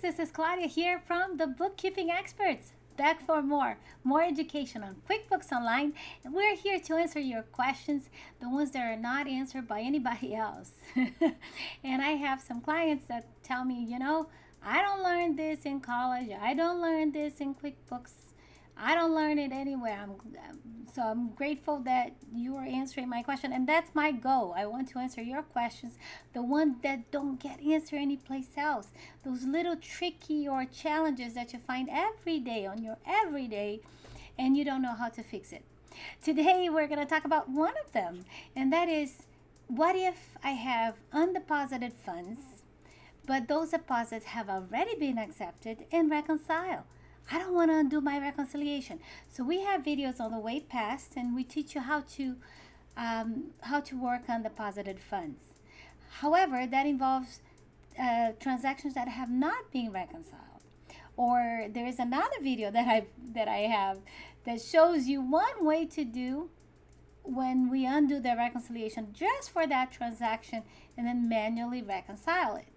this is Claudia here from the Bookkeeping Experts. Back for more education on QuickBooks Online. And we're here to answer your questions, the ones that are not answered by anybody else. And I have some clients that tell me, I don't learn this in college. I don't learn this in QuickBooks. I don't learn it anywhere. So I'm grateful that you are answering my question, and that's my goal. I want to answer your questions, the ones that don't get answered anyplace else. Those little tricky or challenges that you find every day on your everyday, and you don't know how to fix it. Today we're going to talk about one of them, and that is, what if I have undeposited funds, but those deposits have already been accepted and reconciled? I don't want to undo my reconciliation. So we have videos on the way past, and we teach you how to work on deposited funds. However, that involves transactions that have not been reconciled. Or there is another video that I have that shows you one way to do when we undo the reconciliation just for that transaction and then manually reconcile it.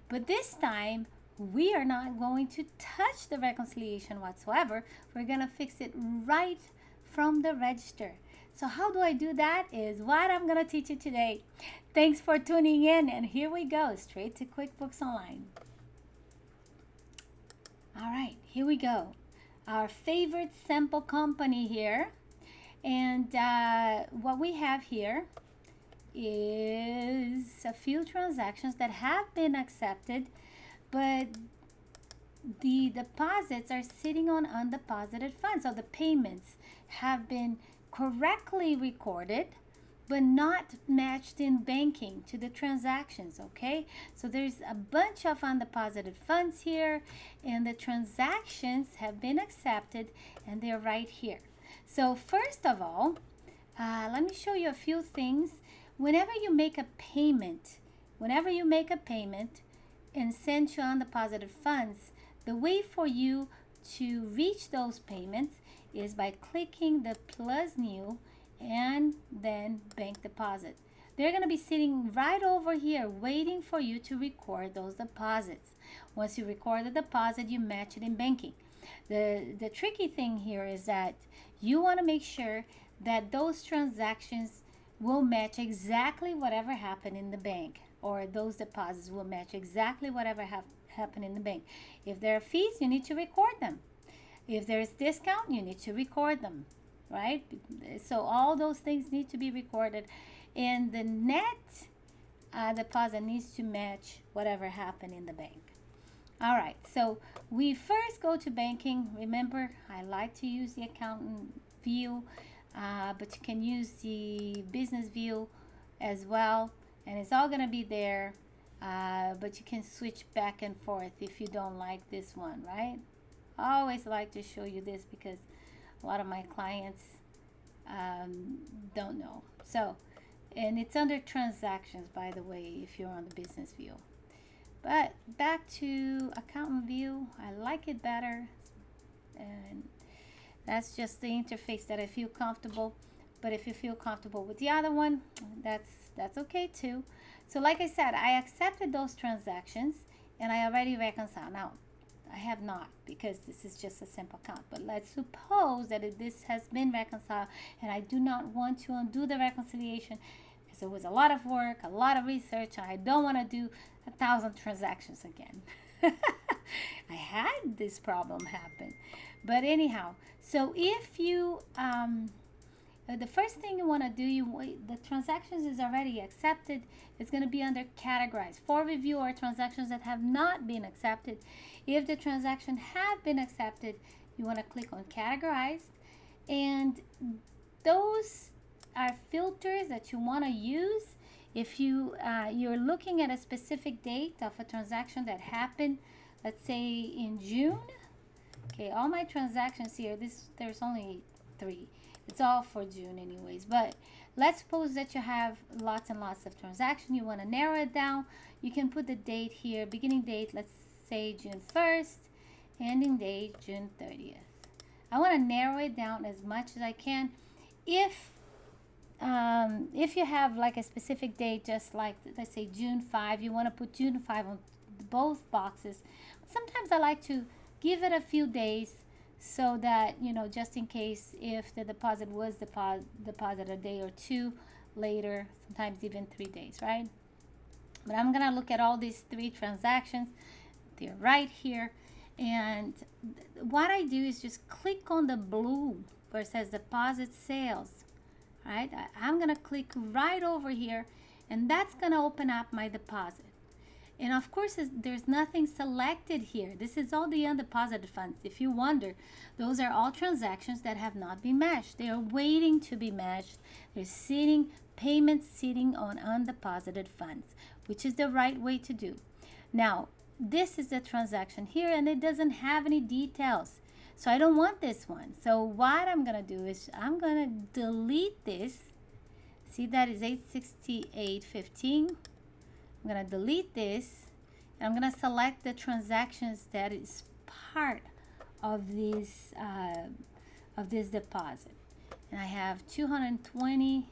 But this time, we are not going to touch the reconciliation whatsoever. We're going to fix it right from the register. So how do I do that is what I'm going to teach you today. Thanks for tuning in, and here we go, straight to QuickBooks Online. All right, here we go. Our favorite sample company here. And what we have here is a few transactions that have been accepted, but the deposits are sitting on undeposited funds. So the payments have been correctly recorded, but not matched in banking to the transactions, okay? So there's a bunch of undeposited funds here, and the transactions have been accepted, and they're right here. So first of all, let me show you a few things. Whenever you make a payment, and send to undeposited funds, the way for you to reach those payments is by clicking the plus new and then bank deposit. They're going to be sitting right over here waiting for you to record those deposits. Once you record the deposit, you match it in banking. The tricky thing here is that you want to make sure that those transactions will match exactly whatever happened in the bank, or those deposits will match exactly whatever happened in the bank. If there are fees, you need to record them. If there's discount, you need to record them, right? So all those things need to be recorded, and the net deposit needs to match whatever happened in the bank. All right, so we first go to banking. Remember, I like to use the accountant view, but you can use the business view as well, and it's all going to be there, but you can switch back and forth if you don't like this one, right? I always like to show you this because a lot of my clients don't know. So, and it's under transactions, by the way, if you're on the business view. But back to accountant view, I like it better, and that's just the interface that I feel comfortable. But if you feel comfortable with the other one, that's okay too. So like I said, I accepted those transactions and I already reconciled. Now, I have not, because this is just a simple count. But let's suppose that this has been reconciled and I do not want to undo the reconciliation. So it was a lot of work, a lot of research, and I don't want to do 1,000 transactions again. I had this problem happen. But anyhow, so if you, the first thing you want to do, the transactions is already accepted. It's going to be under categorized. For review or transactions that have not been accepted. If the transaction have been accepted, you want to click on categorized. And those are filters that you want to use if you're looking at a specific date of a transaction that happened, let's say in June. Okay, all my transactions here, there's only 3. It's all for June anyways, but let's suppose that you have lots and lots of transactions. You want to narrow it down. You can put the date here, beginning date, let's say June 1st, ending date June 30th. I want to narrow it down as much as I can. If you have like a specific date, just like let's say June 5, you want to put June 5 on both boxes. Sometimes I like to give it a few days so that, just in case if the deposit was deposit a day or two later, sometimes even 3 days, right? But I'm gonna look at all these three transactions. They're right here. And what I do is just click on the blue where it says deposit sales. Right? I'm gonna click right over here, and that's gonna open up my deposit. And of course, there's nothing selected here. This is all the undeposited funds. If you wonder, those are all transactions that have not been matched. They are waiting to be matched. They're payments sitting on undeposited funds, which is the right way to do. Now, this is the transaction here, and it doesn't have any details. So I don't want this one. So what I'm going to do is I'm going to delete this. See, that is 868.15. I'm going to delete this. And I'm going to select the transactions that is part of this deposit. And I have 220.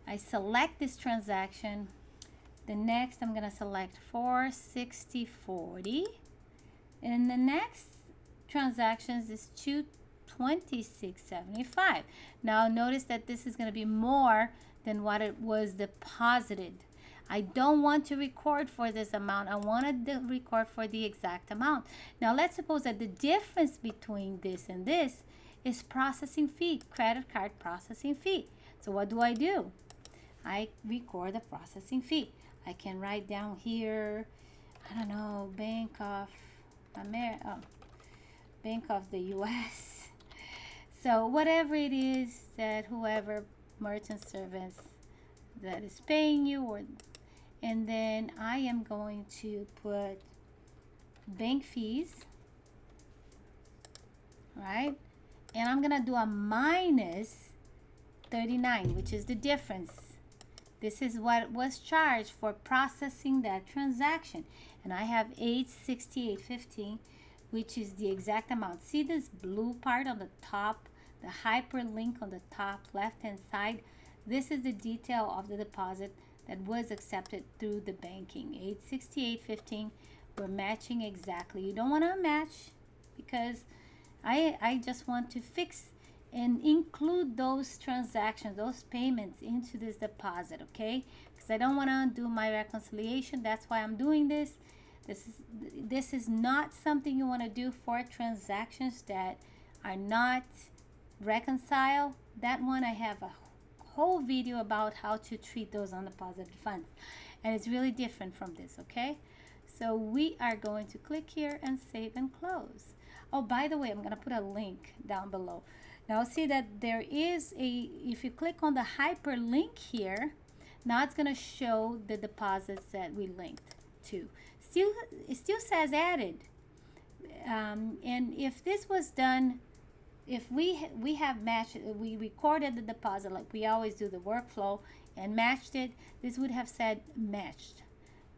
I select this transaction. The next, I'm going to select 460.40. And the next transactions is 226.75. Now notice that this is going to be more than what it was deposited. I don't want to record for this amount. I want to record for the exact amount. Now let's suppose that the difference between this and this is processing fee, credit card processing fee. So what do? I record the processing fee. I can write down here, I don't know, Bank of the US. So whatever it is that whoever merchant service that is paying you, and then I am going to put bank fees, right? And I'm gonna do a minus 39, which is the difference. This is what was charged for processing that transaction. And I have 868.15, which is the exact amount. See this blue part on the top, the hyperlink on the top left-hand side? This is the detail of the deposit that was accepted through the banking. 868.15, we're matching exactly. You don't want to match because I just want to fix and include those transactions, those payments into this deposit, okay? Because I don't want to undo my reconciliation. That's why I'm doing this. This is not something you want to do for transactions that are not reconciled. That one I have a whole video about how to treat those undeposited funds, and it's really different from this, okay? So we are going to click here and save and close. Oh, by the way, I'm going to put a link down below. Now see that there is if you click on the hyperlink here, now it's going to show the deposits that we linked to. It still says added. And if this was done, if we have matched, we recorded the deposit like we always do the workflow and matched it, this would have said matched.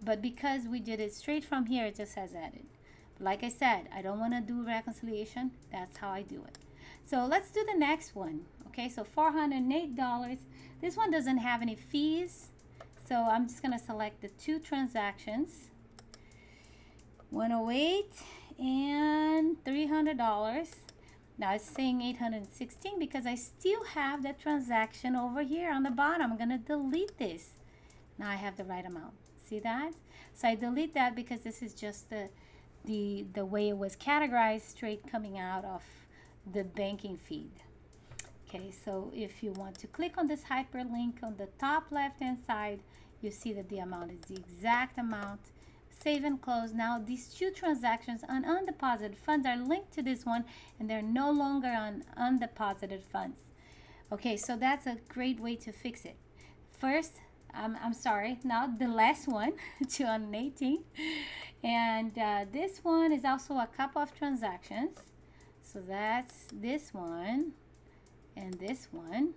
But because we did it straight from here, it just says added. Like I said, I don't want to do reconciliation. That's how I do it. So let's do the next one. Okay, so $408. This one doesn't have any fees. So I'm just going to select the two transactions. 108 and $300. Now it's saying 816 because I still have that transaction over here on the bottom. I'm going to delete this. Now I have the right amount. See that? So I delete that because this is just the way it was categorized straight coming out of the banking feed. Okay, so if you want to click on this hyperlink on the top left hand side, you see that the amount is the exact amount. Save and close. Now these two transactions on undeposited funds are linked to this one, and they're no longer on undeposited funds. Okay, so that's a great way to fix it. First, I'm sorry, now the last one, 218, and this one is also a couple of transactions. So that's this one and this one,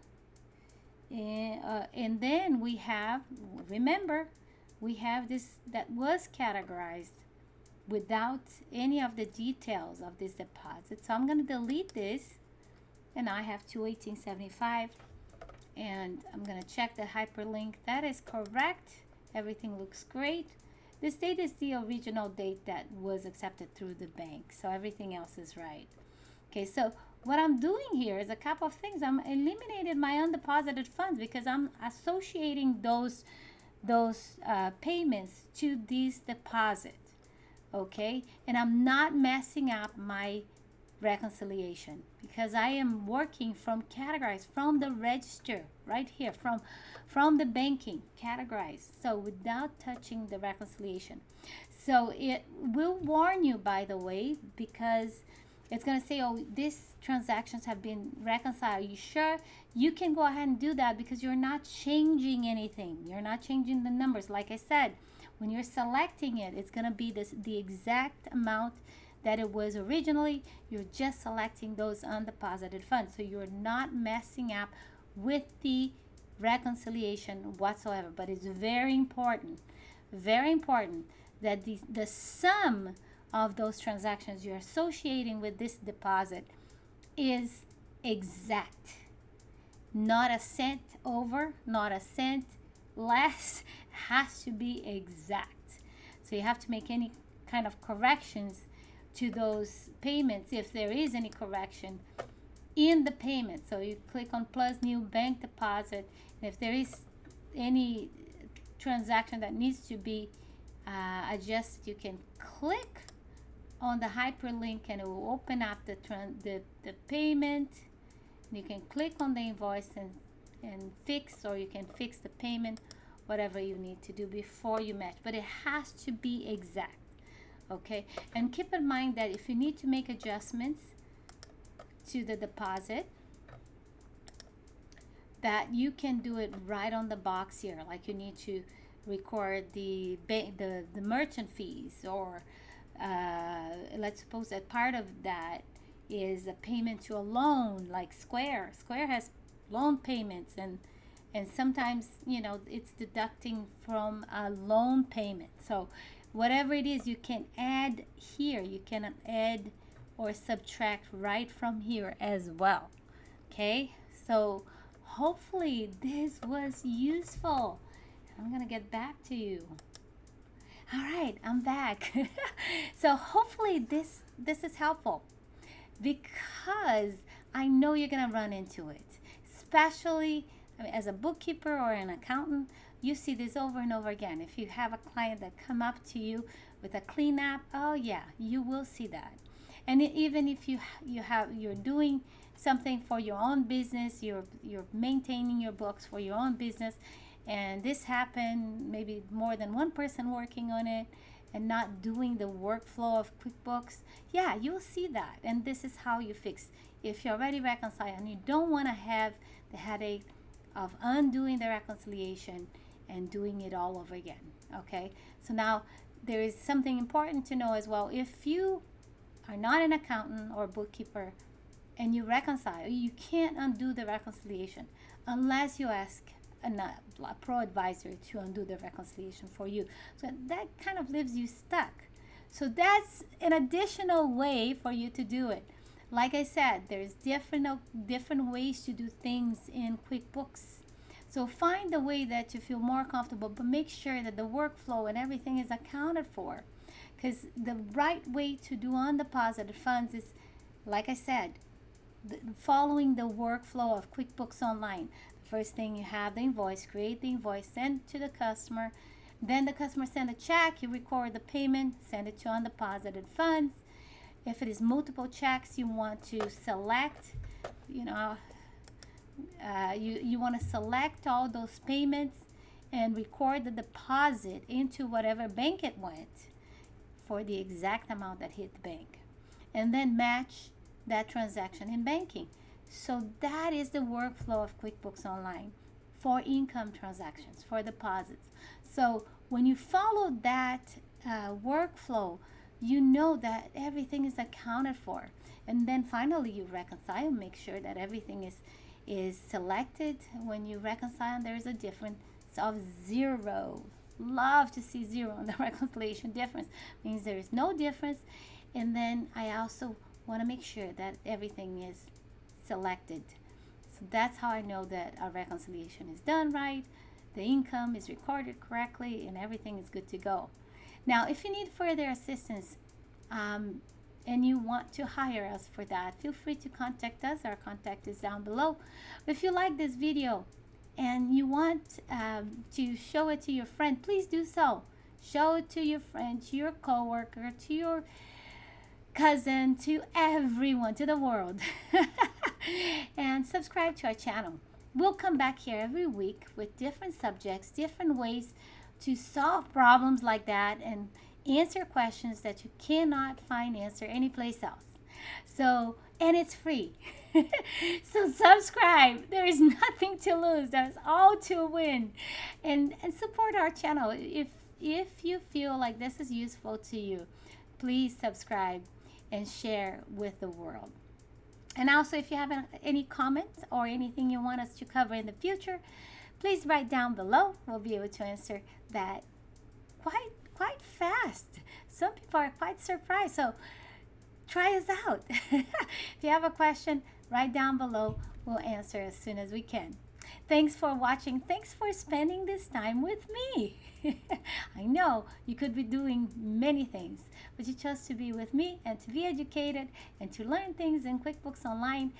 and then we have, remember, we have this that was categorized without any of the details of this deposit. So I'm going to delete this, and I have 218.75, and I'm going to check the hyperlink. That is correct. Everything looks great. This date is the original date that was accepted through the bank. So everything else is right. Okay, so what I'm doing here is a couple of things. I'm eliminating my undeposited funds because I'm associating those payments to this deposit. Okay, and I'm not messing up my reconciliation because I am working from categorized from the register right here from the banking categorized, so without touching the reconciliation. So it will warn you, by the way, because it's going to say, oh, these transactions have been reconciled. Are you sure? You can go ahead and do that because you're not changing anything. You're not changing the numbers. Like I said, when you're selecting it, it's going to be the exact amount that it was originally. You're just selecting those undeposited funds. So you're not messing up with the reconciliation whatsoever. But it's very important that the sum of those transactions you're associating with this deposit is exact. Not a cent over, not a cent less, has to be exact. So you have to make any kind of corrections to those payments if there is any correction in the payment. So you click on plus new bank deposit, and if there is any transaction that needs to be adjusted, you can click on the hyperlink and it will open up the payment. You can click on the invoice and fix, or you can fix the payment, whatever you need to do before you match, but it has to be exact. Okay, and keep in mind that if you need to make adjustments to the deposit, that you can do it right on the box here. Like you need to record the merchant fees, or let's suppose that part of that is a payment to a loan, like Square has loan payments, and sometimes it's deducting from a loan payment. So whatever it is, you can add here. You can add or subtract right from here as well. Okay, so hopefully this was useful. I'm gonna get back to you. All right, I'm back. So hopefully this is helpful, because I know you're gonna run into it, especially as a bookkeeper or an accountant. You see this over and over again. If you have a client that come up to you with a cleanup, oh yeah, you will see that. And even if you're doing something for your own business, you're maintaining your books for your own business, and this happened, maybe more than one person working on it and not doing the workflow of QuickBooks, yeah, you'll see that. And this is how you fix. If you're already reconciled and you don't want to have the headache of undoing the reconciliation and doing it all over again. Okay, so now there is something important to know as well. If you are not an accountant or bookkeeper and you reconcile, you can't undo the reconciliation unless you ask a pro advisor to undo the reconciliation for you. So that kind of leaves you stuck. So that's an additional way for you to do it. Like I said, there's different ways to do things in QuickBooks. So find the way that you feel more comfortable, but make sure that the workflow and everything is accounted for. Because the right way to do undeposited funds is, like I said, following the workflow of QuickBooks Online. First thing, you have the invoice, create the invoice, send to the customer. Then the customer send a check, you record the payment, send it to undeposited funds. If it is multiple checks, you want to select, you want to select all those payments and record the deposit into whatever bank it went for the exact amount that hit the bank. And then match that transaction in banking. So that is the workflow of QuickBooks Online for income transactions, for deposits. So when you follow that workflow, you know that everything is accounted for. And then finally you reconcile, make sure that everything is selected. When you reconcile, there's a difference of 0. Love to see 0 on the reconciliation difference. Means there is no difference. And then I also want to make sure that everything is selected. So that's how I know that our reconciliation is done right, the income is recorded correctly, and everything is good to go. Now, if you need further assistance, um, and you want to hire us for that, feel free to contact us. Our contact is down below. If you like this video and you want to show it to your friend, please do so. Show it to your friend, to your coworker, to your cousin, to everyone, to the world. And subscribe to our channel. We'll come back here every week with different subjects, different ways to solve problems like that, and answer questions that you cannot find answer anyplace else. So, and it's free. So subscribe. There is nothing to lose. There's all to win. And support our channel. If you feel like this is useful to you, please subscribe and share with the world. And also, if you have any comments or anything you want us to cover in the future, please write down below. We'll be able to answer that quite fast. Some people are quite surprised. So try us out. If you have a question, write down below. We'll answer as soon as we can. Thanks for watching. Thanks for spending this time with me. I know you could be doing many things, but you chose to be with me and to be educated and to learn things in QuickBooks Online.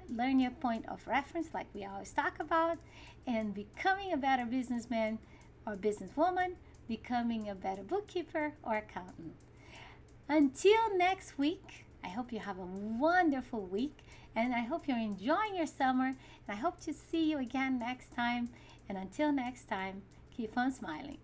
Learn your point of reference, like we always talk about, and becoming a better businessman or businesswoman, becoming a better bookkeeper or accountant. Until next week, I hope you have a wonderful week, and I hope you're enjoying your summer, and I hope to see you again next time. And until next time, keep on smiling.